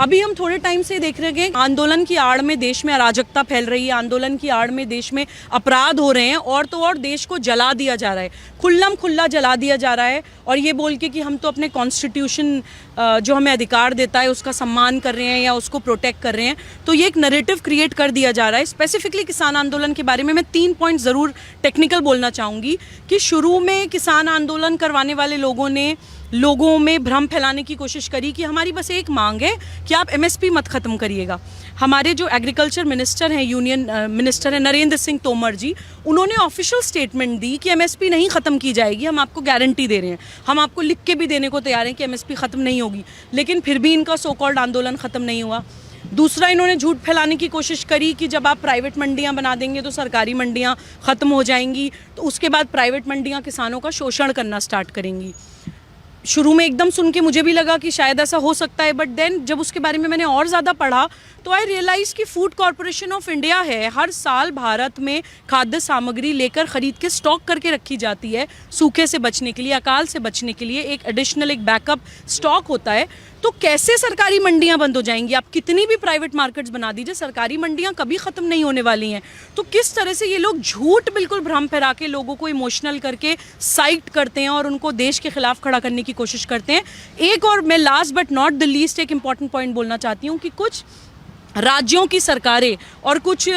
अभी हम थोड़े टाइम से देख रहे हैं आंदोलन की आड़ में देश में अराजकता फैल रही है, आंदोलन की आड़ में देश में अपराध हो रहे हैं और तो और देश को जला दिया जा रहा है, खुल्लम खुल्ला जला दिया जा रहा है। और ये बोल के कि हम तो अपने कॉन्स्टिट्यूशन जो हमें अधिकार देता है उसका सम्मान कर रहे हैं या उसको प्रोटेक्ट कर रहे हैं, तो ये एक नैरेटिव क्रिएट कर दिया जा रहा है। स्पेसिफिकली किसान आंदोलन के बारे में मैं 3 पॉइंट ज़रूर टेक्निकल बोलना चाहूँगी कि शुरू में किसान आंदोलन करवाने वाले लोगों ने लोगों में भ्रम फैलाने की कोशिश करी कि हमारी बस एक मांग है कि आप एमएसपी मत ख़त्म करिएगा। हमारे जो एग्रीकल्चर मिनिस्टर हैं, यूनियन मिनिस्टर हैं नरेंद्र सिंह तोमर जी, उन्होंने ऑफिशियल स्टेटमेंट दी कि एमएसपी नहीं ख़त्म की जाएगी, हम आपको गारंटी दे रहे हैं, हम आपको लिख के भी देने को तैयार हैं कि एमएसपी ख़त्म नहीं होगी। लेकिन फिर भी इनका सो कॉल्ड आंदोलन ख़त्म नहीं हुआ। दूसरा, इन्होंने झूठ फैलाने की कोशिश करी कि जब आप प्राइवेट मंडियां बना देंगे तो सरकारी मंडियां ख़त्म हो जाएंगी, तो उसके बाद प्राइवेट मंडियां किसानों का शोषण करना स्टार्ट करेंगी। शुरू में एकदम सुन के मुझे भी लगा कि शायद ऐसा हो सकता है, बट देन जब उसके बारे में मैंने और ज़्यादा पढ़ा तो आई रियलाइज़ कि फूड कॉरपोरेशन ऑफ इंडिया है, हर साल भारत में खाद्य सामग्री लेकर ख़रीद के स्टॉक करके रखी जाती है सूखे से बचने के लिए, अकाल से बचने के लिए एक एडिशनल एक बैकअप स्टॉक होता है। तो कैसे सरकारी मंडियां बंद हो जाएंगी? आप कितनी भी प्राइवेट मार्केट्स बना दीजिए, सरकारी मंडियां कभी ख़त्म नहीं होने वाली हैं। तो किस तरह से ये लोग झूठ बिल्कुल भ्रम फैला के लोगों को इमोशनल करके साइट करते हैं और उनको देश के खिलाफ खड़ा करने की कोशिश करते हैं। एक और मैं last but not the least एक इम्पॉर्टेंट पॉइंट बोलना चाहती हूँ कि कुछ राज्यों की सरकारें और कुछ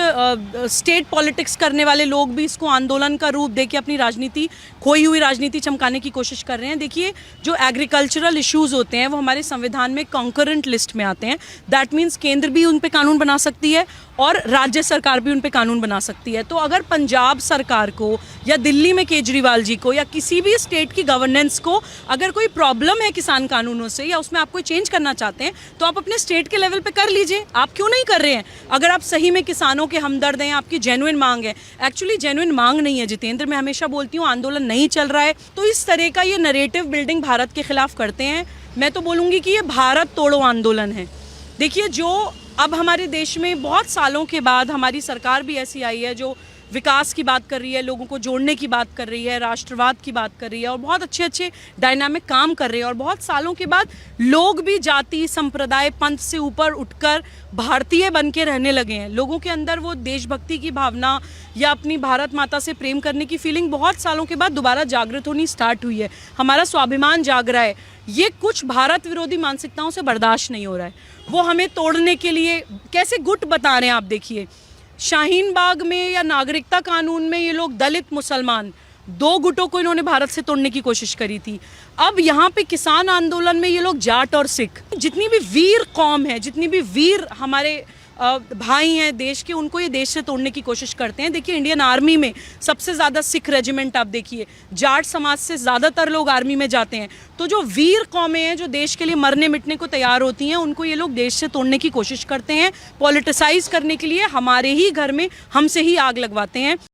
स्टेट पॉलिटिक्स करने वाले लोग भी इसको आंदोलन का रूप देके अपनी राजनीति, खोई हुई राजनीति चमकाने की कोशिश कर रहे हैं। देखिए, जो एग्रीकल्चरल इश्यूज़ होते हैं वो हमारे संविधान में कॉन्करेंट लिस्ट में आते हैं। दैट मीन्स केंद्र भी उन पे कानून बना सकती है और राज्य सरकार भी उन पे कानून बना सकती है। तो अगर पंजाब सरकार को या दिल्ली में केजरीवाल जी को या किसी भी स्टेट की गवर्नेंस को अगर कोई प्रॉब्लम है किसान कानूनों से या उसमें आप कोई चेंज करना चाहते हैं तो आप अपने स्टेट के लेवल पे कर लीजिए। आप क्यों नहीं कर रहे हैं? अगर आप सही में किसानों के हमदर्द हैं, आपकी जेन्युइन मांग है। एक्चुअली जेन्युइन मांग नहीं है जितेंद्र, मैं हमेशा बोलती हूँ आंदोलन नहीं चल रहा है। तो इस तरह का ये नैरेटिव बिल्डिंग भारत के खिलाफ करते हैं। मैं तो बोलूँगी कि ये भारत तोड़ो आंदोलन है। देखिए, जो अब हमारे देश में बहुत सालों के बाद हमारी सरकार भी ऐसी आई है जो विकास की बात कर रही है, लोगों को जोड़ने की बात कर रही है, राष्ट्रवाद की बात कर रही है और बहुत अच्छे अच्छे डायनामिक काम कर रही है। और बहुत सालों के बाद लोग भी जाति, संप्रदाय, पंथ से ऊपर उठकर भारतीय बन के रहने लगे हैं। लोगों के अंदर वो देशभक्ति की भावना या अपनी भारत माता से प्रेम करने की फीलिंग बहुत सालों के बाद दोबारा जागृत होनी स्टार्ट हुई है। हमारा स्वाभिमान जाग रहा है। ये कुछ भारत विरोधी मानसिकताओं से बर्दाश्त नहीं हो रहा है। वो हमें तोड़ने के लिए कैसे गुट बता रहे हैं। आप देखिए, शाहीन बाग में या नागरिकता कानून में ये लोग दलित, मुसलमान, 2 गुटों को इन्होंने भारत से तोड़ने की कोशिश करी थी। अब यहाँ पे किसान आंदोलन में ये लोग जाट और सिख, जितनी भी वीर कौम है, जितनी भी वीर हमारे भाई हैं देश के, उनको ये देश से तोड़ने की कोशिश करते हैं। देखिए, इंडियन आर्मी में सबसे ज़्यादा सिख रेजिमेंट आप देखिए, जाट समाज से ज़्यादातर लोग आर्मी में जाते हैं। तो जो वीर कौमें हैं जो देश के लिए मरने मिटने को तैयार होती हैं, उनको ये लोग देश से तोड़ने की कोशिश करते हैं, पॉलिटिसाइज करने के लिए हमारे ही घर में हमसे ही आग लगवाते हैं।